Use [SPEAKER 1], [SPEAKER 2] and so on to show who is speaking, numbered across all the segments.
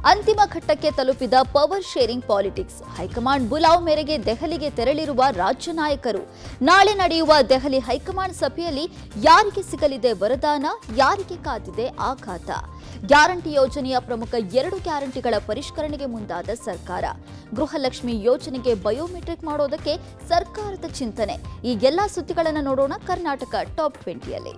[SPEAKER 1] ಅಂತಿಮ ಘಟ್ಟಕ್ಕೆ ತಲುಪಿದ power sharing politics. High command ಬುಲಾವ್ ಮೇರೆಗೆ ದೆಹಲಿಗೆ ತೆರಳಿರುವ ರಾಜ್ಯ ನಾಯಕರು. ನಾಳೆ ನಡೆಯುವ ದೆಹಲಿ ಹೈಕಮಾಂಡ್ ಸಭೆಯಲ್ಲಿ ಯಾರಿಗೆ ಸಿಗಲಿದೆ ವರದಾನ, ಯಾರಿಗೆ ಕಾದಿದೆ ಆಘಾತ? ಗ್ಯಾರಂಟಿ ಯೋಜನೆಯ ಪ್ರಮುಖ 2 ಗ್ಯಾರಂಟಿಗಳ ಪರಿಷ್ಕರಣೆಗೆ ಮುಂದಾದ ಸರ್ಕಾರ. ಗೃಹಲಕ್ಷ್ಮಿ ಯೋಜನೆಗೆ ಬಯೋಮೆಟ್ರಿಕ್ ಮಾಡೋದಕ್ಕೆ ಸರ್ಕಾರದ ಚಿಂತನೆ. ಈ ಎಲ್ಲಾ ಸುದ್ದಿಗಳನ್ನು ನೋಡೋಣ ಕರ್ನಾಟಕ ಟಾಪ್ 20ಯಲ್ಲಿ.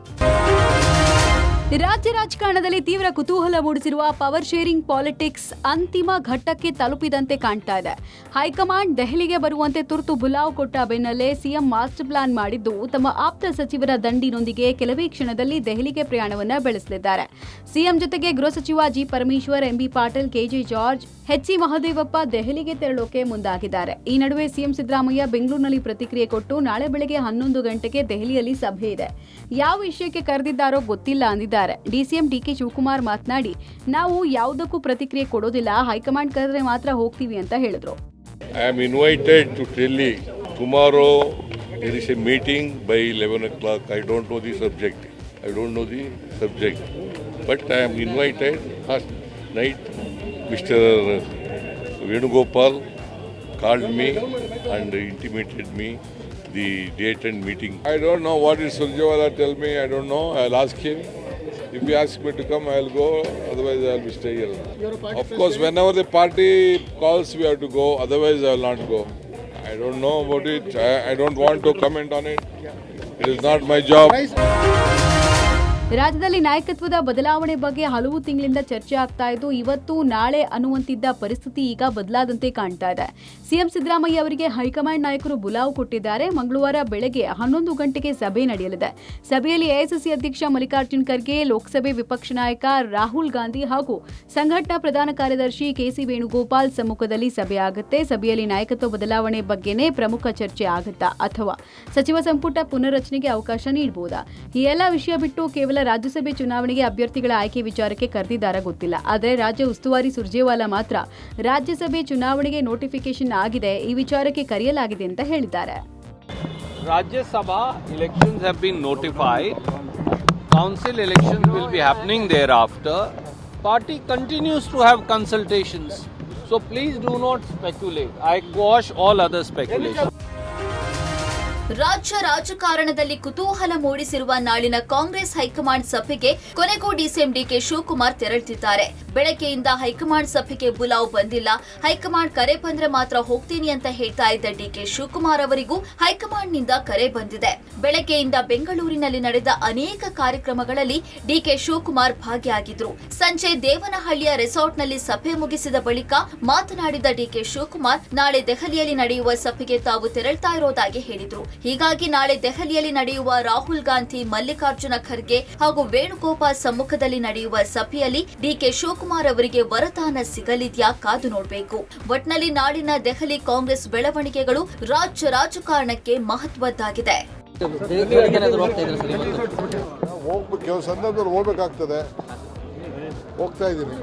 [SPEAKER 2] ರಾಜ್ಯ ರಾಜಕಾರಣದಲ್ಲಿ ತೀವ್ರ ಕುತೂಹಲ ಮೂಡಿಸಿರುವ ಪವರ್ ಶೇರಿಂಗ್ ಪಾಲಿಟಿಕ್ಸ್ ಅಂತಿಮ ಘಟ್ಟಕ್ಕೆ ತಲುಪಿದಂತೆ ಕಾಣ್ತಾ ಇದೆ. ಹೈಕಮಾಂಡ್ ದೆಹಲಿಗೆ ಬರುವಂತೆ ತುರ್ತು ಬುಲಾವ್ ಕೊಟ್ಟ ಬೆನ್ನಲ್ಲೇ ಸಿಎಂ ಮಾಸ್ಟರ್ ಪ್ಲಾನ್ ಮಾಡಿದ್ದು ತಮ್ಮ ಆಪ್ತ ಸಚಿವರ ದಂಡಿನೊಂದಿಗೆ ಕೆಲವೇ ಕ್ಷಣದಲ್ಲಿ ದೆಹಲಿಗೆ ಪ್ರಯಾಣವನ್ನ ಬೆಳೆಸಲಿದ್ದಾರೆ. ಸಿಎಂ ಜೊತೆಗೆ ಗೃಹ ಸಚಿವ G Parameshwar, MB Patil, KJ George, HC Mahadevappa ದೆಹಲಿಗೆ ತೆರಳೋಕೆ ಮುಂದಾಗಿದ್ದಾರೆ. ಈ ನಡುವೆ ಸಿಎಂ ಸಿದ್ದರಾಮಯ್ಯ ಬೆಂಗಳೂರಿನಲ್ಲಿ ಪ್ರತಿಕ್ರಿಯೆ ಕೊಟ್ಟು ನಾಳೆ ಬೆಳಗ್ಗೆ 11 ಗಂಟೆಗೆ ದೆಹಲಿಯಲ್ಲಿ ಸಭೆ ಇದೆ, ಯಾವ ವಿಷಯಕ್ಕೆ ಕರೆದಿದ್ದಾರೋ ಗೊತ್ತಿಲ್ಲ ಅಂದಿದ್ದಾರೆ. ಡಿಸಿಎಂ ಡಿಕೆ ಶಿವಕುಮಾರ್ ಮಾತನಾಡಿ, ನಾವು ಯಾವುದಕ್ಕೂ ಪ್ರತಿಕ್ರಿಯೆ ಕೊಡೋದಿಲ್ಲ, ಹೈಕಮಾಂಡ್ ಕರೆದ್ರೆ ಮಾತ್ರ ಹೋಗ್ತೀವಿ ಅಂತ ಹೇಳಿದ್ರು.
[SPEAKER 3] I am invited to Delhi tomorrow. There is a meeting by 11 o'clock. I don't know the subject. But I am invited. Last night, Mr. Venugopal called me and intimated me the date and meeting. I don't know what is Surjewala tell me. I don't know. I'll ask him. If he asks me to come, I'll go. Otherwise, I'll be stay here. Of course, whenever the party calls, we have to go. Otherwise, I will not go. I don't know about it. I don't want to comment on it. It is not my job.
[SPEAKER 2] ರಾಜ್ಯದಲ್ಲಿ ನಾಯಕತ್ವದ ಬದಲಾವಣೆ ಬಗ್ಗೆ ಹಲವು ತಿಂಗಳಿಂದ ಚರ್ಚೆ ಆಗ್ತಾ ಇದ್ದು, ಇವತ್ತು ನಾಳೆ ಅನ್ನುವಂತಿದ್ದ ಪರಿಸ್ಥಿತಿ ಈಗ ಬದಲಾದಂತೆ ಕಾಣ್ತಾ ಇದೆ. ಸಿಎಂ ಸಿದ್ದರಾಮಯ್ಯ ಅವರಿಗೆ ಹೈಕಮಾಂಡ್ ನಾಯಕರು ಬುಲಾವ್ ಕೊಟ್ಟಿದ್ದಾರೆ. ಮಂಗಳವಾರ ಬೆಳಗ್ಗೆ 11 ಗಂಟೆಗೆ ಸಭೆ ನಡೆಯಲಿದೆ. ಸಭೆಯಲ್ಲಿ ಎಐಸಿಸಿ ಅಧ್ಯಕ್ಷ ಮಲ್ಲಿಕಾರ್ಜುನ್ ಖರ್ಗೆ, ಲೋಕಸಭೆ ವಿಪಕ್ಷ ನಾಯಕ ರಾಹುಲ್ ಗಾಂಧಿ ಹಾಗೂ ಸಂಘಟನಾ ಪ್ರಧಾನ ಕಾರ್ಯದರ್ಶಿ ಕೆಸಿ ವೇಣುಗೋಪಾಲ್ ಸಮ್ಮುಖದಲ್ಲಿ ಸಭೆ ಆಗುತ್ತೆ. ಸಭೆಯಲ್ಲಿ ನಾಯಕತ್ವ ಬದಲಾವಣೆ ಬಗ್ಗೆನೇ ಪ್ರಮುಖ ಚರ್ಚೆ ಆಗುತ್ತಾ ಅಥವಾ ಸಚಿವ ಸಂಪುಟ ಪುನರ್ರಚನೆಗೆ ಅವಕಾಶ ನೀಡಬಹುದಾ? ಈ ಎಲ್ಲ ವಿಷಯ ಬಿಟ್ಟು ಕೇವಲ ರಾಜ್ಯಸಭೆ ಚುನಾವಣೆಗೆ ಅಭ್ಯರ್ಥಿಗಳ ಆಯ್ಕೆ ವಿಚಾರಕ್ಕೆ ಕರೆದಿದ್ದಾರಾ ಗೊತ್ತಿಲ್ಲ. ಆದರೆ ರಾಜ್ಯ ಉಸ್ತುವಾರಿ ಸುರ್ಜೇವಾಲಾ ಮಾತ್ರ ರಾಜ್ಯಸಭೆ ಚುನಾವಣೆಗೆ ನೋಟಿಫಿಕೇಶನ್ ಆಗಿದೆ, ಈ ವಿಚಾರಕ್ಕೆ ಕರೆಯಲಾಗಿದೆ ಅಂತ ಹೇಳಿದ್ದಾರೆ.
[SPEAKER 4] Rajya elections have been notified. Council elections will be happening thereafter. Party continues to have consultations. So please do not speculate. I quash all other speculation.
[SPEAKER 1] ರಾಜ್ಯ ರಾಜಕಾರಣದಲ್ಲಿ ಕುತೂಹಲ ಮೂಡಿಸಿರುವ ನಾಳಿನ ಕಾಂಗ್ರೆಸ್ ಹೈಕಮಾಂಡ್ ಸಭೆಗೆ ಕೊನೆಗೂ ಡಿಸಿಎಂ ಡಿಕೆ ಶಿವಕುಮಾರ್ ತೆರಳುತ್ತಿದ್ದಾರೆ. ಬೆಳಗ್ಗೆಯಿಂದ ಹೈಕಮಾಂಡ್ ಸಭೆಗೆ ಬುಲಾವ್ ಬಂದಿಲ್ಲ, ಹೈಕಮಾಂಡ್ ಕರೆ ಬಂದ್ರೆ ಮಾತ್ರ ಹೋಗ್ತೀನಿ ಅಂತ ಹೇಳ್ತಾ ಇದ್ದ ಡಿಕೆ ಶಿವಕುಮಾರ್ ಅವರಿಗೂ ಹೈಕಮಾಂಡ್ನಿಂದ ಕರೆ ಬಂದಿದೆ. ಬೆಳಗ್ಗೆಯಿಂದ ಬೆಂಗಳೂರಿನಲ್ಲಿ ನಡೆದ ಅನೇಕ ಕಾರ್ಯಕ್ರಮಗಳಲ್ಲಿ ಡಿಕೆ ಶಿವಕುಮಾರ್ ಭಾಗಿಯಾಗಿದ್ರು. ಸಂಜೆ ದೇವನಹಳ್ಳಿಯ ರೆಸಾರ್ಟ್ನಲ್ಲಿ ಸಭೆ ಮುಗಿಸಿದ ಬಳಿಕ ಮಾತನಾಡಿದ ಡಿಕೆ ಶಿವಕುಮಾರ್, ನಾಳೆ ದೆಹಲಿಯಲ್ಲಿ ನಡೆಯುವ ಸಭೆಗೆ ತಾವು ತೆರಳ್ತಾ ಇರೋದಾಗಿ ಹೇಳಿದ್ರು. ಹೀಗಾಗಿ ನಾಳೆ ದೆಹಲಿಯಲ್ಲಿ ನಡೆಯುವ ರಾಹುಲ್ ಗಾಂಧಿ, ಮಲ್ಲಿಕಾರ್ಜುನ ಖರ್ಗೆ ಹಾಗೂ ವೇಣುಗೋಪಾಲ್ ಸಮ್ಮುಖದಲ್ಲಿ ನಡೆಯುವ ಸಭೆಯಲ್ಲಿ ಡಿಕೆ ಶಿವಕುಮಾರ್ ಅವರಿಗೆ ವರದಾನ ಸಿಗಲಿದ್ಯಾ ಕಾದು ನೋಡಬೇಕು. ಒಟ್ನಲ್ಲಿ ನಾಳಿನ ದೆಹಲಿ ಕಾಂಗ್ರೆಸ್ ಬೆಳವಣಿಗೆಗಳು ರಾಜ್ಯ ರಾಜಕಾರಣಕ್ಕೆ ಮಹತ್ವದ್ದಾಗಿದೆ.
[SPEAKER 5] ಕೆಲವು ಸಂದರ್ಭದಲ್ಲಿ ಹೋಗ್ಬೇಕಾಗ್ತದೆ, ಹೋಗ್ತಾ ಇದ್ದೀನಿ.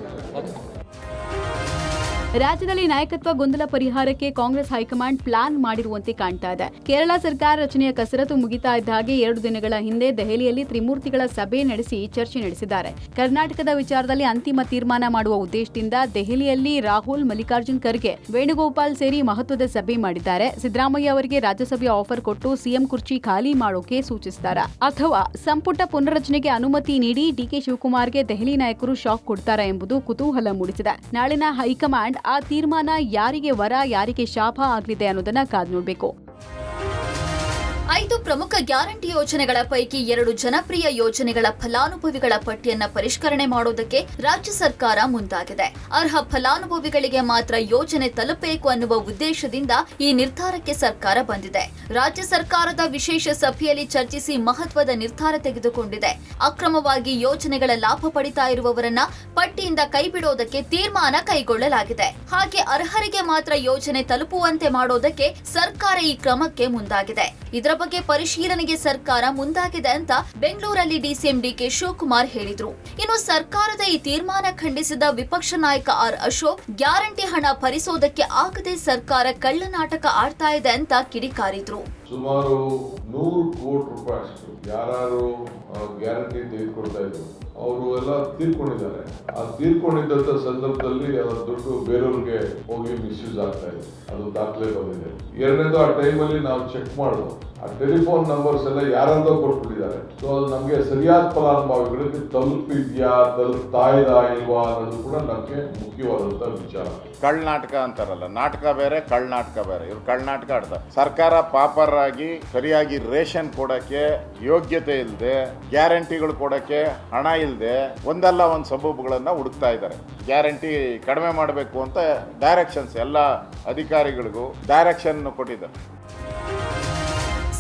[SPEAKER 2] ರಾಜ್ಯದಲ್ಲಿ ನಾಯಕತ್ವ ಗೊಂದಲ ಪರಿಹಾರಕ್ಕೆ ಕಾಂಗ್ರೆಸ್ ಹೈಕಮಾಂಡ್ ಪ್ಲಾನ್ ಮಾಡಿರುವಂತೆ ಕಾಣ್ತಾ ಇದೆ. ಕೇರಳ ಸರ್ಕಾರ ರಚನೆಯ ಕಸರತ್ತು ಮುಗಿತಾ ಇದ್ದ ಹಾಗೆ 2 ದಿನಗಳ ಹಿಂದೆ ದೆಹಲಿಯಲ್ಲಿ ತ್ರಿಮೂರ್ತಿಗಳ ಸಭೆ ನಡೆಸಿ ಚರ್ಚೆ ನಡೆಸಿದ್ದಾರೆ. ಕರ್ನಾಟಕದ ವಿಚಾರದಲ್ಲಿ ಅಂತಿಮ ತೀರ್ಮಾನ ಮಾಡುವ ಉದ್ದೇಶದಿಂದ ದೆಹಲಿಯಲ್ಲಿ ರಾಹುಲ್, ಮಲ್ಲಿಕಾರ್ಜುನ್ ಖರ್ಗೆ, ವೇಣುಗೋಪಾಲ್ ಸೇರಿ ಮಹತ್ವದ ಸಭೆ ಮಾಡಿದ್ದಾರೆ. ಸಿದ್ದರಾಮಯ್ಯ ಅವರಿಗೆ ರಾಜ್ಯಸಭೆಯ ಆಫರ್ ಕೊಟ್ಟು ಸಿಎಂ ಕುರ್ಚಿ ಖಾಲಿ ಮಾಡೋಕೆ ಸೂಚಿಸಿದ್ದಾರೆ ಅಥವಾ ಸಂಪುಟ ಪುನರ್ರಚನೆಗೆ ಅನುಮತಿ ನೀಡಿ ಡಿಕೆ ಶಿವಕುಮಾರ್ಗೆ ದೆಹಲಿ ನಾಯಕರು ಶಾಕ್ ಕೊಡ್ತಾರಾ ಎಂಬುದು ಕುತೂಹಲ ಮೂಡಿಸಿದೆ. ನಾಳಿನ ಹೈಕಮಾಂಡ್ ಆ ತೀರ್ಮಾನ ಯಾರಿಗೆ ವರ, ಯಾರಿಗೆ ಶಾಪ ಆಗಲಿದೆ ಅನ್ನೋದನ್ನ ಕಾದು ನೋಡಬೇಕು.
[SPEAKER 1] 5 ಪ್ರಮುಖ ಗ್ಯಾರಂಟಿ ಯೋಜನೆಗಳ ಪೈಕಿ 2 ಜನಪ್ರಿಯ ಯೋಜನೆಗಳ ಫಲಾನುಭವಿಗಳ ಪಟ್ಟಿಯನ್ನ ಪರಿಷ್ಕರಣೆ ಮಾಡೋದಕ್ಕೆ ರಾಜ್ಯ ಸರ್ಕಾರ ಮುಂದಾಗಿದೆ. ಅರ್ಹ ಫಲಾನುಭವಿಗಳಿಗೆ ಮಾತ್ರ ಯೋಜನೆ ತಲುಪಬೇಕು ಅನ್ನುವ ಉದ್ದೇಶದಿಂದ ಈ ನಿರ್ಧಾರಕ್ಕೆ ಸರ್ಕಾರ ಬಂದಿದೆ. ರಾಜ್ಯ ಸರ್ಕಾರದ ವಿಶೇಷ ಸಭೆಯಲ್ಲಿ ಚರ್ಚಿಸಿ ಮಹತ್ವದ ನಿರ್ಧಾರ ತೆಗೆದುಕೊಂಡಿದೆ. ಅಕ್ರಮವಾಗಿ ಯೋಜನೆಗಳ ಲಾಭ ಪಡಿತಾ ಇರುವವರನ್ನ ಪಟ್ಟಿಯಿಂದ ಕೈಬಿಡೋದಕ್ಕೆ ತೀರ್ಮಾನ ಕೈಗೊಳ್ಳಲಾಗಿದೆ. ಹಾಗೆ ಅರ್ಹರಿಗೆ ಮಾತ್ರ ಯೋಜನೆ ತಲುಪುವಂತೆ ಮಾಡೋದಕ್ಕೆ ಸರ್ಕಾರ ಈ ಕ್ರಮಕ್ಕೆ ಮುಂದಾಗಿದೆ. ಇದರ ಬಗ್ಗೆ ಪರಿಶೀಲನೆಗೆ ಸರ್ಕಾರ ಮುಂದಾಗಿದೆ ಅಂತ ಬೆಂಗಳೂರಲ್ಲಿ ಡಿಸಿಎಂ ಡಿಕೆ ಶಿವಕುಮಾರ್ ಹೇಳಿದ್ರು. ಇನ್ನು ಸರ್ಕಾರದ ಈ ತೀರ್ಮಾನ ಖಂಡಿಸಿದ ವಿಪಕ್ಷ ನಾಯಕ ಆರ್ ಅಶೋಕ್, ಗ್ಯಾರಂಟಿ ಹಣ ಭರಿಸೋದಕ್ಕೆ ಆಗದೆ ಸರ್ಕಾರ ಕಳ್ಳನಾಟಕ ಆಡ್ತಾ ಇದೆ ಅಂತ ಕಿಡಿಕಾರಿದ್ರು.
[SPEAKER 5] ಸುಮಾರು 100 ಕೋಟಿ ರೂಪಾಯಿ ಯಾರು ಗ್ಯಾರಂಟಿ ತೆಗೆದುಕೊಡ್ತಾ ಇದ್ರು
[SPEAKER 6] ಅವರು ಎಲ್ಲ ತೀರ್ಕೊಂಡಿದ್ದಾರೆ. ಆ ತೀರ್ಕೊಂಡಿದ್ದಂಥ ಸಂದರ್ಭದಲ್ಲಿ ಅದರ ದುಡ್ಡು ಬೇರೆಯವ್ರಿಗೆ ಹೋಗಿ ಮಿಸ್ಯೂಸ್ ಆಗ್ತಾ ಇದೆ, ಅದು ದಾಖಲೆ ಬಂದಿದೆ. ಎರಡನೇದು, ಆ ಟೈಮಲ್ಲಿ ನಾವು ಚೆಕ್ ಮಾಡೋದು, ಆ ಟೆಲಿಫೋನ್ ನಂಬರ್ಸ್ ಎಲ್ಲ ಯಾರಂತ ಕೊಟ್ಬಿಟ್ಟಿದ್ದಾರೆ. ಸೊ ಅದು ನಮಗೆ ಸರಿಯಾದ ಫಲಾನುಭವಿಗಳಿಗೆ ತಲುಪಿದ್ಯಾ, ತಲುಪ್ತಾ ಇಲ್ವಾ ಅನ್ನೋದು ಕೂಡ ನಮಗೆ ಮುಖ್ಯವಾದಂತ ವಿಚಾರ.
[SPEAKER 7] ಕಳ್ನಾಟಕ ಅಂತಾರಲ್ಲ, ನಾಟಕ ಬೇರೆ ಕಳ್ನಾಟಕ ಬೇರೆ. ಇವ್ರು ಕಳ್ನಾಟಕ ಆಡ್ತಾರೆ. ಸರ್ಕಾರ ಪಾಪರ್ ಆಗಿ ಸರಿಯಾಗಿ ರೇಷನ್ ಕೊಡಕ್ಕೆ ಯೋಗ್ಯತೆ ಇಲ್ಲದೆ, ಗ್ಯಾರಂಟಿಗಳು ಕೊಡಕ್ಕೆ ಹಣ ಇಲ್ಲದೆ ಒಂದಲ್ಲ ಒಂದು ಸಬೂಬುಗಳನ್ನ ಹುಡುಕ್ತಾ ಇದ್ದಾರೆ. ಗ್ಯಾರಂಟಿ ಕಡಿಮೆ ಮಾಡಬೇಕು ಅಂತ ಡೈರೆಕ್ಷನ್ಸ್ ಎಲ್ಲ ಅಧಿಕಾರಿಗಳಿಗೂ ಡೈರೆಕ್ಷನ್ ಕೊಟ್ಟಿದ್ದಾರೆ.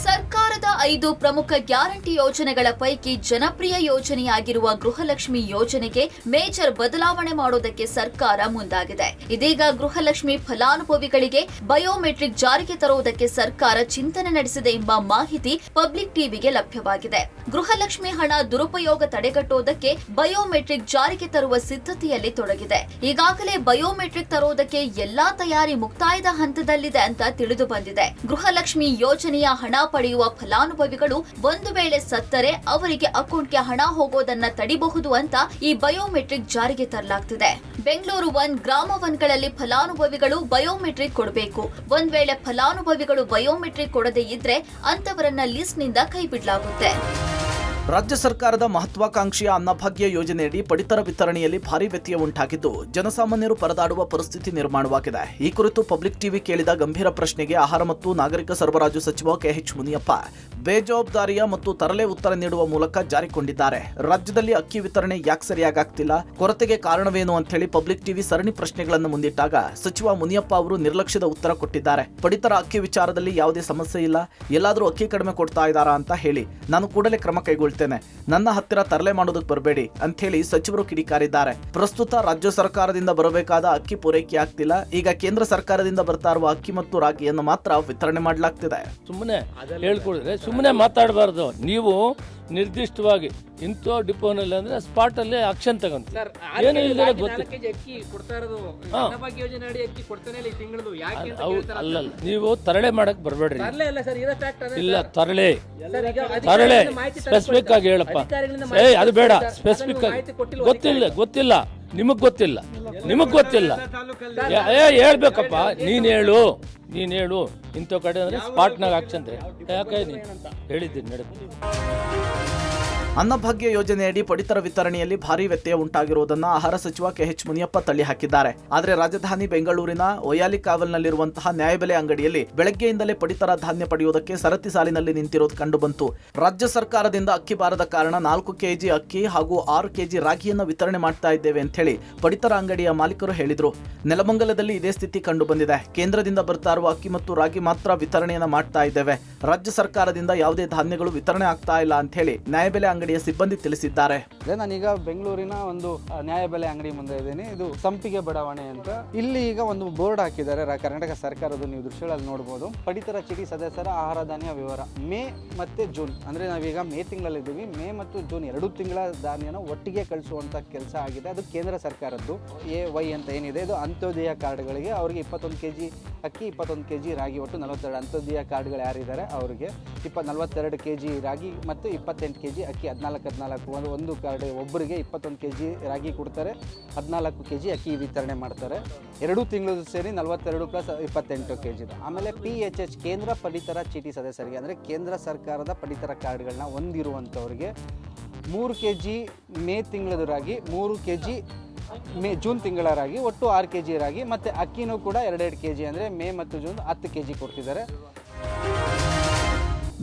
[SPEAKER 1] ಸರ್ಕಾರದ 5 ಪ್ರಮುಖ ಗ್ಯಾರಂಟಿ ಯೋಜನೆಗಳ ಪೈಕಿ ಜನಪ್ರಿಯ ಯೋಜನೆಯಾಗಿರುವ ಗೃಹಲಕ್ಷ್ಮಿ ಯೋಜನೆಗೆ ಮೇಜರ್ ಬದಲಾವಣೆ ಮಾಡೋದಕ್ಕೆ ಸರ್ಕಾರ ಮುಂದಾಗಿದೆ. ಇದೀಗ ಗೃಹಲಕ್ಷ್ಮಿ ಫಲಾನುಭವಿಗಳಿಗೆ ಬಯೋಮೆಟ್ರಿಕ್ ಜಾರಿಗೆ ತರುವುದಕ್ಕೆ ಸರ್ಕಾರ ಚಿಂತನೆ ನಡೆಸಿದೆ ಎಂಬ ಮಾಹಿತಿ ಪಬ್ಲಿಕ್ ಟಿವಿಗೆ ಲಭ್ಯವಾಗಿದೆ. ಗೃಹಲಕ್ಷ್ಮಿ ಹಣ ದುರುಪಯೋಗ ತಡೆಗಟ್ಟುವುದಕ್ಕೆ ಬಯೋಮೆಟ್ರಿಕ್ ಜಾರಿಗೆ ತರುವ ಸಿದ್ಧತೆಯಲ್ಲಿ ತೊಡಗಿದೆ. ಈಗಾಗಲೇ ಬಯೋಮೆಟ್ರಿಕ್ ತರುವುದಕ್ಕೆ ಎಲ್ಲಾ ತಯಾರಿ ಮುಕ್ತಾಯದ ಹಂತದಲ್ಲಿದೆ ಅಂತ ತಿಳಿದು ಬಂದಿದೆ. ಗೃಹಲಕ್ಷ್ಮಿ ಯೋಜನೆಯ ಹಣ ಪಡೆಯುವ ಫಲಾನುಭವಿಗಳು ಒಂದು ವೇಳೆ ಸತ್ತರೆ ಅವರಿಗೆ ಅಕೌಂಟ್ಗೆ ಹಣ ಹೋಗೋದನ್ನ ತಡಿಬಹುದು ಅಂತ ಈ ಬಯೋಮೆಟ್ರಿಕ್ ಜಾರಿಗೆ ತರಲಾಗ್ತಿದೆ. ಬೆಂಗಳೂರು 1 ಗ್ರಾಮ 1ಗಳಲ್ಲಿ ಫಲಾನುಭವಿಗಳು ಬಯೋಮೆಟ್ರಿಕ್ ಕೊಡಬೇಕು. ಒಂದ್ ವೇಳೆ ಫಲಾನುಭವಿಗಳು ಬಯೋಮೆಟ್ರಿಕ್ ಕೊಡದೇ ಇದ್ರೆ ಅಂತವರನ್ನ ಲಿಸ್ಟ್ ನಿಂದ ಕೈಬಿಡಲಾಗುತ್ತೆ.
[SPEAKER 8] ರಾಜ್ಯ ಸರ್ಕಾರದ ಮಹತ್ವಾಕಾಂಕ್ಷೆಯ ಅನ್ನಭಾಗ್ಯ ಯೋಜನೆಯಡಿ ಪಡಿತರ ವಿತರಣೆಯಲ್ಲಿ ಭಾರೀ ವ್ಯತ್ಯಯ ಉಂಟಾಗಿದ್ದು ಜನಸಾಮಾನ್ಯರು ಪರದಾಡುವ ಪರಿಸ್ಥಿತಿ ನಿರ್ಮಾಣವಾಗಿದೆ. ಈ ಕುರಿತು ಪಬ್ಲಿಕ್ ಟಿವಿ ಕೇಳಿದ ಗಂಭೀರ ಪ್ರಶ್ನೆಗೆ ಆಹಾರ ಮತ್ತು ನಾಗರಿಕ ಸರಬರಾಜು ಸಚಿವ KH ಮುನಿಯಪ್ಪ ಬೇಜವಾಬ್ದಾರಿಯ ಮತ್ತು ತರಲೆ ಉತ್ತರ ನೀಡುವ ಮೂಲಕ ಜಾರಿಕೊಂಡಿದ್ದಾರೆ. ರಾಜ್ಯದಲ್ಲಿ ಅಕ್ಕಿ ವಿತರಣೆ ಯಾಕೆ ಸರಿಯಾಗ್ತಿಲ್ಲ, ಕೊರತೆಗೆ ಕಾರಣವೇನು ಅಂತ ಹೇಳಿ ಪಬ್ಲಿಕ್ ಟಿವಿ ಸರಣಿ ಪ್ರಶ್ನೆಗಳನ್ನು ಮುಂದಿಟ್ಟಾಗ ಸಚಿವ ಮುನಿಯಪ್ಪ ಅವರು ನಿರ್ಲಕ್ಷ್ಯದ ಉತ್ತರ ಕೊಟ್ಟಿದ್ದಾರೆ. ಪಡಿತರ ಅಕ್ಕಿ ವಿಚಾರದಲ್ಲಿ ಯಾವುದೇ ಸಮಸ್ಯೆ ಇಲ್ಲ, ಎಲ್ಲಾದರೂ ಅಕ್ಕಿ ಕಡಿಮೆ ಕೊಡ್ತಾ ಇದ್ದಾರಾ ಅಂತ ಹೇಳಿ ನಾನು ಕೂಡಲೇ ಕ್ರಮ ಕೈಗೊಳ್ತೇನೆ, ನನ್ನ ಹತ್ತಿರ ತರಲೆ ಮಾಡೋದಕ್ಕೆ ಬರಬೇಡಿ ಅಂತ ಹೇಳಿ ಸಚಿವರು ಕಿಡಿಕಾರಿದ್ದಾರೆ. ಪ್ರಸ್ತುತ ರಾಜ್ಯ ಸರ್ಕಾರದಿಂದ ಬರಬೇಕಾದ ಅಕ್ಕಿ ಪೂರೈಕೆ ಆಗ್ತಿಲ್ಲ. ಈಗ ಕೇಂದ್ರ ಸರ್ಕಾರದಿಂದ ಬರ್ತಾ ಇರುವ ಅಕ್ಕಿ ಮತ್ತು ರಾಗಿಯನ್ನು ಮಾತ್ರ ವಿತರಣೆ ಮಾಡಲಾಗ್ತಿದೆ.
[SPEAKER 9] ಸುಮ್ಮನೆ ಹೇಳ್ಕೊಡಿದ್ರೆ ಸುಮ್ಮನೆ ಮಾತಾಡಬಾರ್ದು. ನೀವು ನಿರ್ದಿಷ್ಟವಾಗಿ ಇಂಥ ಡಿಪೋನಲ್ಲಿ ಅಂದ್ರೆ ಸ್ಪಾಟ್ ಅಲ್ಲಿ ಆಕ್ಷನ್ ತಗೊಂಡು ಏನು ಇಲ್ಲದೆ ಅಲ್ಲ, ನೀವು ತರಳೆ ಮಾಡಕ್ ಬರ್ಬೇಡ್ರಿ. ಇಲ್ಲ, ತರಳೆ ಸ್ಪೆಸಿಫಿಕ್ ಆಗಿ ಹೇಳಪ್ಪ. ಅದು ಬೇಡ, ಸ್ಪೆಸಿಫಿಕ್ ಆಗಿ ಗೊತ್ತಿಲ್ಲ ನಿಮಗ್ ಗೊತ್ತಿಲ್ಲ ಹೇಳ್ಬೇಕಪ್ಪ. ನೀನ್ ಹೇಳು ಇಂಥ ಕಡೆ ಅಂದ್ರೆ ಸ್ಪಾಟ್ನಾಗ ಆಕ್ಷನ್ ಯಾಕೆ ಹೇಳಿದ್ದೀನಿ ನಡೆ.
[SPEAKER 8] ಅನ್ನಭಾಗ್ಯ ಯೋಜನೆಯಡಿ ಪಡಿತರ ವಿತರಣೆಯಲ್ಲಿ ಭಾರೀ ವ್ಯತ್ಯಯ ಉಂಟಾಗಿರುವುದನ್ನು ಆಹಾರ ಸಚಿವ KH ಮುನಿಯಪ್ಪ ತಳ್ಳಿ ಹಾಕಿದ್ದಾರೆ. ಆದರೆ ರಾಜಧಾನಿ ಬೆಂಗಳೂರಿನ ಒಯಾಲಿ ಕಾವಲ್ನಲ್ಲಿರುವಂತಹ ನ್ಯಾಯಬೆಲೆ ಅಂಗಡಿಯಲ್ಲಿ ಬೆಳಗ್ಗೆಯಿಂದಲೇ ಪಡಿತರ ಧಾನ್ಯ ಪಡೆಯುವುದಕ್ಕೆ ಸರತಿ ಸಾಲಿನಲ್ಲಿ ನಿಂತಿರೋದು ಕಂಡುಬಂತು. ರಾಜ್ಯ ಸರ್ಕಾರದಿಂದ ಅಕ್ಕಿ ಬಾರದ ಕಾರಣ 4 kg ಅಕ್ಕಿ ಹಾಗೂ 6 kg ರಾಗಿಯನ್ನು ವಿತರಣೆ ಮಾಡ್ತಾ ಇದ್ದೇವೆ ಅಂತ ಹೇಳಿ ಪಡಿತರ ಅಂಗಡಿಯ ಮಾಲೀಕರು ಹೇಳಿದ್ರು. ನೆಲಮಂಗಲದಲ್ಲಿ ಇದೇ ಸ್ಥಿತಿ ಕಂಡು ಬಂದಿದೆ. ಕೇಂದ್ರದಿಂದ ಬರ್ತಾ ಇರುವ ಅಕ್ಕಿ ಮತ್ತು ರಾಗಿ ಮಾತ್ರ ವಿತರಣೆಯನ್ನ ಮಾಡ್ತಾ ಇದ್ದೇವೆ. ರಾಜ್ಯ ಸರ್ಕಾರದಿಂದ ಯಾವುದೇ ಧಾನ್ಯಗಳು ವಿತರಣೆ ಆಗ್ತಾ ಇಲ್ಲ ಅಂತ ಹೇಳಿ ನ್ಯಾಯಬೆಲೆ ಅಂಗಡಿಯ ಸಿಬ್ಬಂದಿ ತಿಳಿಸಿದ್ದಾರೆ.
[SPEAKER 10] ನಾನೀಗ ಬೆಂಗಳೂರಿನ ಒಂದು ನ್ಯಾಯಬೆಲೆ ಅಂಗಡಿ ಮುಂದೆ ಇದ್ದೀನಿ. ಇದು ಸಂಪಿಗೆ ಬಡಾವಣೆ ಅಂತ. ಇಲ್ಲಿ ಈಗ ಒಂದು ಬೋರ್ಡ್ ಹಾಕಿದ್ದಾರೆ ಕರ್ನಾಟಕ ಸರ್ಕಾರದ. ನೀವು ದೃಶ್ಯಗಳಲ್ಲಿ ನೋಡಬಹುದು. ಪಡಿತರ ಚೀಟಿ ಸದಸ್ಯರ ಆಹಾರ ಧಾನ್ಯ ವಿವರ ಮೇ ಮತ್ತೆ ಜೂನ್, ಅಂದ್ರೆ ನಾವೀಗ ಮೇ ತಿಂಗಳಲ್ಲಿದ್ದೀವಿ. ಮೇ ಮತ್ತು ಜೂನ್ 2 ತಿಂಗಳ ಧಾನ್ಯನ ಒಟ್ಟಿಗೆ ಕಳಿಸುವಂತ ಕೆಲಸ ಆಗಿದೆ. ಅದು ಕೇಂದ್ರ ಸರ್ಕಾರದ್ದು. AY ಅಂತ ಏನಿದೆ, ಇದು ಅಂತ್ಯೋದಯ ಕಾರ್ಡ್ಗಳಿಗೆ ಅವರಿಗೆ 21 kg ಅಕ್ಕಿ, 21 kg ರಾಗಿ, ಒಟ್ಟು 42 ಅಂತ್ಯೋದಯ ಕಾರ್ಡ್ಗಳು ಯಾರಿದ್ದಾರೆ ಅವರಿಗೆ 42 kg ರಾಗಿ ಮತ್ತು 28 kg ಅಕ್ಕಿ. 14 ಒಂದು ಕಾರ್ಡ್ ಒಬ್ಬರಿಗೆ 21 kg ರಾಗಿ ಕೊಡ್ತಾರೆ, 14 kg ಅಕ್ಕಿ ವಿತರಣೆ ಮಾಡ್ತಾರೆ. 2 ತಿಂಗಳು ಸೇರಿ 42 + 28 kg. ಆಮೇಲೆ PHH ಕೇಂದ್ರ ಪಡಿತರ ಚೀಟಿ ಸದಸ್ಯರಿಗೆ, ಅಂದರೆ ಕೇಂದ್ರ ಸರ್ಕಾರದ ಪಡಿತರ ಕಾರ್ಡ್ಗಳನ್ನ ಹೊಂದಿರುವಂಥವ್ರಿಗೆ 3 kg ಮೇ ತಿಂಗಳದ ರಾಗಿ, 3 kg ಜೂನ್ ತಿಂಗಳ ರಾಗಿ, ಒಟ್ಟು 6 kg ರಾಗಿ. ಮತ್ತು ಅಕ್ಕಿನೂ ಕೂಡ 2 kg, ಅಂದರೆ ಮೇ ಮತ್ತು ಜೂನ್ 10 kg ಕೊಡ್ತಿದ್ದಾರೆ.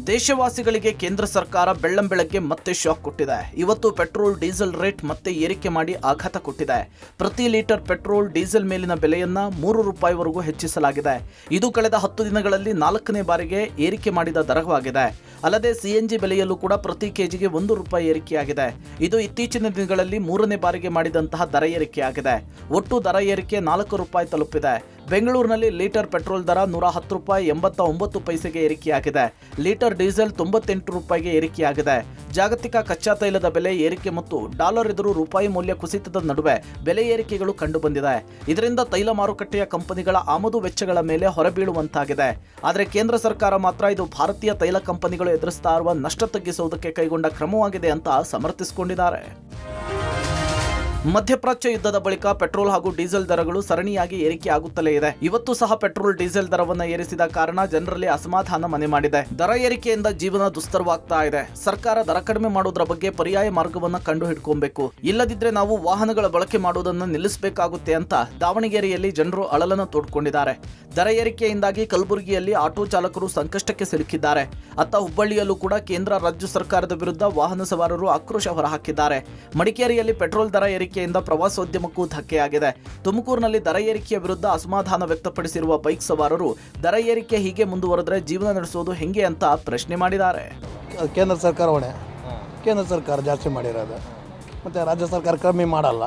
[SPEAKER 8] ದೇಶವಾಸಿಗಳಿಗೆ ಕೇಂದ್ರ ಸರ್ಕಾರ ಬೆಳ್ಳಂಬೆಳಗ್ಗೆ ಮತ್ತೆ ಶಾಕ್ ಕೊಟ್ಟಿದೆ. ಇವತ್ತು ಪೆಟ್ರೋಲ್ ಡೀಸೆಲ್ ರೇಟ್ ಮತ್ತೆ ಏರಿಕೆ ಮಾಡಿ ಆಘಾತ ಕೊಟ್ಟಿದೆ. ಪ್ರತಿ ಲೀಟರ್ ಪೆಟ್ರೋಲ್ ಡೀಸೆಲ್ ಮೇಲಿನ ಬೆಲೆಯನ್ನ 3 ರೂಪಾಯಿವರೆಗೂ ಹೆಚ್ಚಿಸಲಾಗಿದೆ. ಇದು ಕಳೆದ 10 ದಿನಗಳಲ್ಲಿ 4ನೇ ಬಾರಿಗೆ ಏರಿಕೆ ಮಾಡಿದ ದರವಾಗಿದೆ. ಅಲ್ಲದೆ CNG ಬೆಲೆಯಲ್ಲೂ ಕೂಡ ಪ್ರತಿ ಕೆಜಿಗೆ 1 ರೂಪಾಯಿ ಏರಿಕೆಯಾಗಿದೆ. ಇದು ಇತ್ತೀಚಿನ ದಿನಗಳಲ್ಲಿ 3ನೇ ಬಾರಿಗೆ ಮಾಡಿದಂತಹ ದರ ಏರಿಕೆಯಾಗಿದೆ. ಒಟ್ಟು ದರ ಏರಿಕೆ 4 ರೂಪಾಯಿ ತಲುಪಿದೆ. ಬೆಂಗಳೂರಿನಲ್ಲಿ ಲೀಟರ್ ಪೆಟ್ರೋಲ್ ದರ 110 ರೂಪಾಯಿ 89 ಪೈಸೆಗೆ ಏರಿಕೆಯಾಗಿದೆ. ಲೀಟರ್ ಡೀಸೆಲ್ 98 ರೂಪಾಯಿಗೆ ಏರಿಕೆಯಾಗಿದೆ. ಜಾಗತಿಕ ಕಚ್ಚಾ ತೈಲದ ಬೆಲೆ ಏರಿಕೆ ಮತ್ತು ಡಾಲರ್ ಎದುರು ರೂಪಾಯಿ ಮೌಲ್ಯ ಕುಸಿತದ ನಡುವೆ ಬೆಲೆ ಏರಿಕೆಗಳು ಕಂಡುಬಂದಿದೆ. ಇದರಿಂದ ತೈಲ ಮಾರುಕಟ್ಟೆಯ ಕಂಪನಿಗಳ ಆಮದು ವೆಚ್ಚಗಳ ಮೇಲೆ ಹೊರಬೀಳುವಂತಾಗಿದೆ. ಆದರೆ ಕೇಂದ್ರ ಸರ್ಕಾರ ಮಾತ್ರ ಇದು ಭಾರತೀಯ ತೈಲ ಕಂಪನಿಗಳು ಎದುರಿಸ್ತಾ ಇರುವ ನಷ್ಟ ತಗ್ಗಿಸುವುದಕ್ಕೆ ಕೈಗೊಂಡ ಕ್ರಮವಾಗಿದೆ ಅಂತ ಸಮರ್ಥಿಸಿಕೊಂಡಿದ್ದಾರೆ. ಮಧ್ಯಪ್ರಾಚ್ಯ ಯುದ್ಧದ ಬಳಿಕ ಪೆಟ್ರೋಲ್ ಹಾಗೂ ಡೀಸೆಲ್ ದರಗಳು ಸರಣಿಯಾಗಿ ಏರಿಕೆಯಾಗುತ್ತಲೇ ಇದೆ. ಇವತ್ತು ಸಹ ಪೆಟ್ರೋಲ್ ಡೀಸೆಲ್ ದರವನ್ನು ಏರಿಸಿದ ಕಾರಣ ಜನರಲ್ಲಿ ಅಸಮಾಧಾನ ಮನೆ ಮಾಡಿದೆ. ದರ ಏರಿಕೆಯಿಂದ ಜೀವನ ದುಸ್ತರವಾಗ್ತಾ ಇದೆ. ಸರ್ಕಾರ ದರ ಕಡಿಮೆ ಮಾಡುವುದರ ಬಗ್ಗೆ ಪರ್ಯಾಯ ಮಾರ್ಗವನ್ನು ಕಂಡು ಹಿಡ್ಕೊಬೇಕು. ಇಲ್ಲದಿದ್ರೆ ನಾವು ವಾಹನಗಳ ಬಳಕೆ ಮಾಡುವುದನ್ನು ನಿಲ್ಲಿಸಬೇಕಾಗುತ್ತೆ ಅಂತ ದಾವಣಗೆರೆಯಲ್ಲಿ ಜನರು ಅಳಲನ್ನು ತೋಡ್ಕೊಂಡಿದ್ದಾರೆ. ದರ ಏರಿಕೆಯಿಂದಾಗಿ ಕಲಬುರಗಿಯಲ್ಲಿ ಆಟೋ ಚಾಲಕರು ಸಂಕಷ್ಟಕ್ಕೆ ಸಿಲುಕಿದ್ದಾರೆ. ಅತ್ತ ಹುಬ್ಬಳ್ಳಿಯಲ್ಲೂ ಕೂಡ ಕೇಂದ್ರ ರಾಜ್ಯ ಸರ್ಕಾರದ ವಿರುದ್ಧ ವಾಹನ ಸವಾರರು ಆಕ್ರೋಶ ಹೊರಹಾಕಿದ್ದಾರೆ. ಮಡಿಕೇರಿಯಲ್ಲಿ ಪೆಟ್ರೋಲ್ ದರ ಏರಿಕೆಯಿಂದ ಪ್ರವಾಸೋದ್ಯಮಕ್ಕೂ ಧಕ್ಕೆಯಾಗಿದೆ. ತುಮಕೂರಿನಲ್ಲಿ ದರ ಏರಿಕೆಯ ವಿರುದ್ಧ ಅಸಮಾಧಾನ ವ್ಯಕ್ತಪಡಿಸಿರುವ ಬೈಕ್ ಸವಾರರು ದರ ಏರಿಕೆ ಹೀಗೆ ಮುಂದುವರೆದ್ರೆ ಜೀವನ ನಡೆಸುವುದು ಹೆಂಗೆ ಅಂತ ಪ್ರಶ್ನೆ ಮಾಡಿದ್ದಾರೆ.
[SPEAKER 11] ಕೇಂದ್ರ ಸರ್ಕಾರ ಹೊಣೆ, ಕೇಂದ್ರ ಸರ್ಕಾರ ಜಾಸ್ತಿ ಮಾಡಿರೋದು, ಮತ್ತು ರಾಜ್ಯ ಸರ್ಕಾರ ಕಮ್ಮಿ ಮಾಡಲ್ಲ.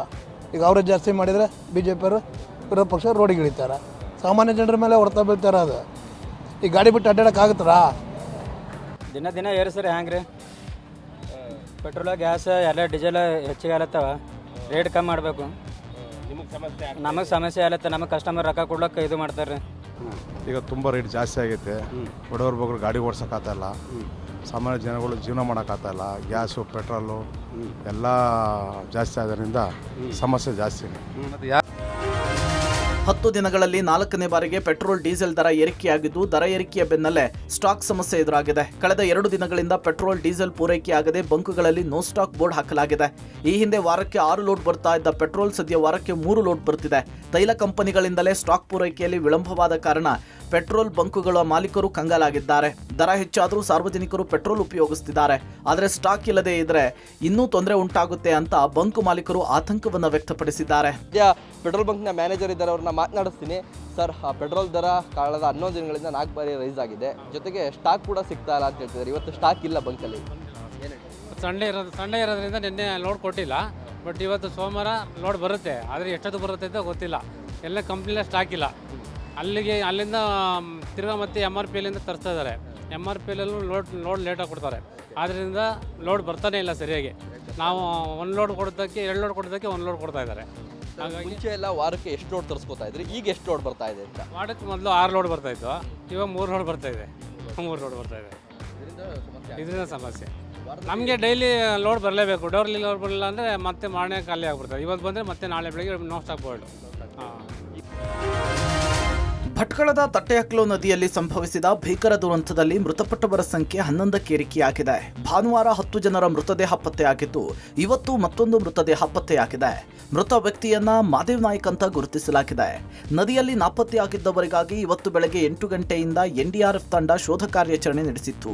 [SPEAKER 11] ಈಗ ಅವರೇ ಜಾಸ್ತಿ ಮಾಡಿದರೆ BJP ವಿರೋಧ ಪಕ್ಷ ರೋಡಿಗೆ ಇಳಿತಾರೆ. ಸಾಮಾನ್ಯ ಜನರ ಮೇಲೆ ಹೊಡೆತ ಬೀಳ್ತಾರೆ. ಅದು ಈ ಗಾಡಿ ಬಿಟ್ಟು ಅಡ್ಡಾಡೋಕ್ಕಾಗುತ್ತಾರಾ?
[SPEAKER 10] ದಿನ ದಿನ ಏರಿಸ್ರಿ ಹ್ಯಾಂಗ್ರಿ? ಪೆಟ್ರೋಲ್ ಗ್ಯಾಸ್ ಎಲ್ಲ ಡೀಸೆಲ್ ಹೆಚ್ಚಿಗೆ ಆಲತ್ತವ. ರೇಟ್ ಕಮ್ಮಿ ಮಾಡಬೇಕು. ನಮಗೆ ಸಮಸ್ಯೆ ಆಲತ್ತೆ. ನಮಗೆ ಕಸ್ಟಮರ್ ರೊಕ್ಕ ಕೊಡ್ಲಿಕ್ಕೆ ಇದು ಮಾಡ್ತಾರೆ.
[SPEAKER 12] ಈಗ ತುಂಬ ರೇಟ್ ಜಾಸ್ತಿ ಆಗೈತೆ. ಬಡವ್ರ ಬಗ್ಗೆ ಗಾಡಿ ಓಡ್ಸೋಕ್ಕಾಗಲ್ಲ. ಸಾಮಾನ್ಯ ಜನಗಳು ಜೀವನ ಮಾಡೋಕ್ಕಾಗಲ್ಲ. ಗ್ಯಾಸು ಪೆಟ್ರೋಲು ಎಲ್ಲ ಜಾಸ್ತಿ ಆಗೋದ್ರಿಂದ ಸಮಸ್ಯೆ ಜಾಸ್ತಿ.
[SPEAKER 8] 10 ದಿನಗಳಲ್ಲಿ 4ನೇ ಬಾರಿಗೆ ಪೆಟ್ರೋಲ್ ಡೀಸೆಲ್ ದರ ಏರಿಕೆಯಾಗಿದ್ದು, ದರ ಏರಿಕೆಯ ಬೆನ್ನಲ್ಲೇ ಸ್ಟಾಕ್ ಸಮಸ್ಯೆ ಎದುರಾಗಿದೆ. ಕಳೆದ 2 ದಿನಗಳಿಂದ ಪೆಟ್ರೋಲ್ ಡೀಸೆಲ್ ಪೂರೈಕೆಯಾಗದೆ ಬಂಕ್ಗಳಲ್ಲಿ ನೋ ಸ್ಟಾಕ್ ಬೋರ್ಡ್ ಹಾಕಲಾಗಿದೆ. ಈ ಹಿಂದೆ ವಾರಕ್ಕೆ 6 ಲೋಡ್ ಬರ್ತಾ ಇದ್ದ ಪೆಟ್ರೋಲ್ ಸದ್ಯ ವಾರಕ್ಕೆ 3 ಲೋಡ್ ಬರ್ತಿದೆ. ತೈಲ ಕಂಪನಿಗಳಿಂದಲೇ ಸ್ಟಾಕ್ ಪೂರೈಕೆಯಲ್ಲಿ ವಿಳಂಬವಾದ ಕಾರಣ ಪೆಟ್ರೋಲ್ ಬಂಕುಗಳ ಮಾಲೀಕರು ಕಂಗಾಲಾಗಿದ್ದಾರೆ. ದರ ಹೆಚ್ಚಾದರೂ ಸಾರ್ವಜನಿಕರು ಪೆಟ್ರೋಲ್ ಉಪಯೋಗಿಸುತ್ತಿದ್ದಾರೆ. ಆದರೆ ಸ್ಟಾಕ್ ಇಲ್ಲದೆ ಇದ್ರೆ ಇನ್ನೂ ತೊಂದರೆ ಉಂಟಾಗುತ್ತೆ ಅಂತ ಬಂಕ್ ಮಾಲೀಕರು ಆತಂಕವನ್ನು ವ್ಯಕ್ತಪಡಿಸಿದ್ದಾರೆ.
[SPEAKER 13] ಪೆಟ್ರೋಲ್ ಬಂಕ್ನ ಮ್ಯಾನೇಜರ್ ಇದ್ದಾರೆ, ಅವ್ರನ್ನ ಮಾತನಾಡಿಸ್ತೀನಿ. ಸರ್, ಪೆಟ್ರೋಲ್ ದರ ಕಳೆದ 11 ದಿನಗಳಿಂದ 4 ಬಾರಿ ರೈಸ್ ಆಗಿದೆ. ಜೊತೆಗೆ ಸ್ಟಾಕ್ ಕೂಡ ಸಿಗ್ತಾ ಇಲ್ಲ ಅಂತ ಹೇಳ್ತಿದ್ದಾರೆ. ಇವತ್ತು ಸ್ಟಾಕ್ ಇಲ್ಲ ಬಂಕಲ್ಲಿ.
[SPEAKER 14] ಸಂಡೇ ಇರೋದ್ರಿಂದ ನಿನ್ನೆ ಲೋಡ್ ಕೊಟ್ಟಿಲ್ಲ. ಬಟ್ ಇವತ್ತು ಸೋಮವಾರ ಲೋಡ್ ಬರುತ್ತೆ. ಆದರೆ ಎಷ್ಟೊತ್ತು ಬರುತ್ತೆ ಅಂತ ಗೊತ್ತಿಲ್ಲ. ಎಲ್ಲ ಕಂಪ್ನಿಲೇ ಸ್ಟಾಕ್ ಇಲ್ಲ. ಅಲ್ಲಿಂದ ತಿರ್ಗಾ ಮತ್ತೆ MRPಯಲ್ಲಿಂದ ತರಿಸ್ತಾ ಇದ್ದಾರೆ. MRPಯಲ್ಲೂ ಲೋಡ್ ಲೇಟಾಗಿ ಕೊಡ್ತಾರೆ. ಆದ್ದರಿಂದ ಲೋಡ್ ಬರ್ತಾನೆ ಇಲ್ಲ ಸರಿಯಾಗಿ. ನಾವು 1 ಲೋಡ್ ಕೊಡೋದಕ್ಕೆ 2 ಲೋಡ್ ಕೊಡೋದಕ್ಕೆ 1 ಲೋಡ್ ಕೊಡ್ತಾ ಇದ್ದಾರೆ.
[SPEAKER 13] ಹಾಗಾಗಿ ಮುಂಚೆ ಎಲ್ಲ ವಾರಕ್ಕೆ ಎಷ್ಟು ಲೋಡ್ ತರಿಸ್ಕೊತಾ ಇದ್ರಿ, ಈಗ ಎಷ್ಟು ಲೋಡ್ ಬರ್ತಾ ಇದೆ ಅಂತ?
[SPEAKER 14] ವಾರಕ್ಕೆ ಮೊದಲು 6 ಲೋಡ್ ಬರ್ತಾ ಇತ್ತು. ಇವಾಗ 3 ಲೋಡ್ ಬರ್ತಾ ಇದೆ. 3 ಲೋಡ್ ಬರ್ತಾ ಇದೆ. ಇದರಿಂದ ಸಮಸ್ಯೆ. ನಮಗೆ ಡೈಲಿ ಲೋಡ್ ಬರಲೇಬೇಕು. ಡೋರ್ಲಿ ಲೋಡ್ ಬರಲಿಲ್ಲ ಅಂದರೆ ಮತ್ತೆ ಮಾರನೇ ಖಾಲಿ ಆಗಿಬಿಡ್ತದೆ. ಇವತ್ತು ಬಂದರೆ ಮತ್ತೆ ನಾಳೆ ಬೆಳಗ್ಗೆ ನೋ ಸ್ಟಾಕ್ ಬೋರ್ಡ್.
[SPEAKER 8] ಭಟ್ಕಳದ ತಟ್ಟೆಹಕ್ಲು ನದಿಯಲ್ಲಿ ಸಂಭವಿಸಿದ ಭೀಕರ ದುರಂತದಲ್ಲಿ ಮೃತಪಟ್ಟವರ ಸಂಖ್ಯೆ 11ಕ್ಕೆ ಏರಿಕೆಯಾಗಿದೆ. ಭಾನುವಾರ 10 ಜನರ ಮೃತದೇಹ ಪತ್ತೆಯಾಗಿದ್ದು, ಇವತ್ತು ಮತ್ತೊಂದು ಮೃತದೇಹ ಪತ್ತೆಯಾಗಿದೆ. ಮೃತ ವ್ಯಕ್ತಿಯನ್ನ ಮಾದೇವ್ ನಾಯ್ಕ್ ಅಂತ ಗುರುತಿಸಲಾಗಿದೆ. ನದಿಯಲ್ಲಿ ನಾಪತ್ತೆಯಾಗಿದ್ದವರಿಗಾಗಿ ಇವತ್ತು ಬೆಳಗ್ಗೆ 8 ಗಂಟೆಯಿಂದ NDRF ತಂಡ ಶೋಧ ಕಾರ್ಯಾಚರಣೆ ನಡೆಸಿತ್ತು.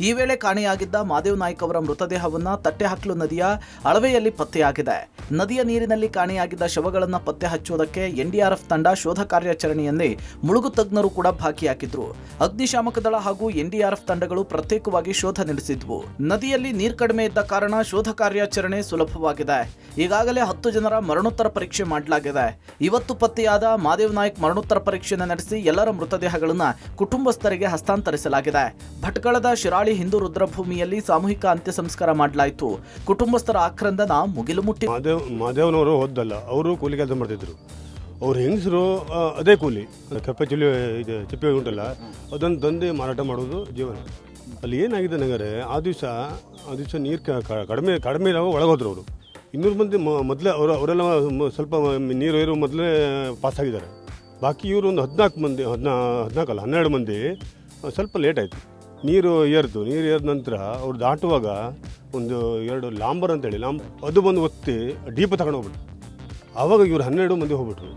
[SPEAKER 8] ಈ ವೇಳೆ ಕಾಣೆಯಾಗಿದ್ದ ಮಾದೇವ್ ನಾಯ್ಕ್ ಅವರ ಮೃತದೇಹವನ್ನ ತಟ್ಟೆಹಕ್ಲು ನದಿಯ ಅಳವೆಯಲ್ಲಿ ಪತ್ತೆಯಾಗಿದೆ. ನದಿಯ ನೀರಿನಲ್ಲಿ ಕಾಣೆಯಾಗಿದ್ದ ಶವಗಳನ್ನು ಪತ್ತೆ ಹಚ್ಚುವುದಕ್ಕೆ NDRF ತಂಡ ಶೋಧ ಕಾರ್ಯಾಚರಣೆಯಲ್ಲಿ ಮುಳುಗು ತಜ್ಞರು ಕೂಡ ಭಾಗಿಯಾಗಿದ್ರು. ಅಗ್ನಿಶಾಮಕ ದಳ ಹಾಗೂ NDRF ತಂಡಗಳು ಪ್ರತ್ಯೇಕವಾಗಿ ಶೋಧ ನಡೆಸಿದ್ವು. ನದಿಯಲ್ಲಿ ನೀರು ಕಡಿಮೆ ಇದ್ದ ಕಾರಣ ಶೋಧ ಕಾರ್ಯಾಚರಣೆ ಸುಲಭವಾಗಿದೆ. ಈಗಾಗಲೇ 10 ಜನರ ಮರಣೋತ್ತರ ಪರೀಕ್ಷೆ ಮಾಡಲಾಗಿದೆ. ಇವತ್ತು ಪತ್ತೆಯಾದ ಮಾದೇವ್ ನಾಯ್ಕ್ ಮರಣೋತ್ತರ ಪರೀಕ್ಷೆಯನ್ನು ನಡೆಸಿ ಎಲ್ಲರ ಮೃತದೇಹಗಳನ್ನು ಕುಟುಂಬಸ್ಥರಿಗೆ ಹಸ್ತಾಂತರಿಸಲಾಗಿದೆ. ಭಟ್ಕಳದ ಶಿರಾಳಿ ಹಿಂದೂ ರುದ್ರಭೂಮಿಯಲ್ಲಿ ಸಾಮೂಹಿಕ ಅಂತ್ಯ ಸಂಸ್ಕಾರ ಮಾಡಲಾಯಿತು. ಕುಟುಂಬಸ್ಥರ ಆಕ್ರಂದನ ಮುಗಿಲು ಮುಟ್ಟಿ.
[SPEAKER 15] ಮಾದೇವನವರು ಹೋದಲ್ಲ, ಅವರು ಕೂಲಿ ಕೆಲಸ ಮಾಡ್ತಿದ್ರು. ಅವ್ರ ಹೆಂಗಸರು ಅದೇ ಕೂಲಿ, ಕಪ್ಪೆ ಚಿಪ್ಪೆ ಉಂಟಲ್ಲ ಅದನ್ನು ತಂದು ಮಾರಾಟ ಮಾಡೋದು ಜೀವನ. ಅಲ್ಲಿ ಏನಾಗಿದೆ ನನಗರೆ, ಆ ದಿವಸ ನೀರು ಕಡಿಮೆ ಇರೋ ಒಳಗೋದ್ರು ಅವರು. 200 ಮಂದಿ ಮೊದಲೇ ಅವರೆಲ್ಲ ಸ್ವಲ್ಪ ನೀರು ಏರೋ ಮೊದಲೇ ಪಾಸಾಗಿದ್ದಾರೆ. ಬಾಕಿ ಇವರು ಒಂದು 12 ಮಂದಿ ಸ್ವಲ್ಪ ಲೇಟ್ ಆಯಿತು. ನೀರು ಏರಿದ ನಂತರ ಅವ್ರು ದಾಟುವಾಗ ಒಂದು 2 ಲಾಂಬರ್ ಅಂತೇಳಿ ಅದು ಬಂದು ಒತ್ತಿ ಡೀಪ್ ತಗೊಂಡು ಹೋಗ್ಬಿಟ್ಟು, ಆವಾಗ ಇವರು 12 ಮಂದಿ ಹೋಗ್ಬಿಟ್ರು.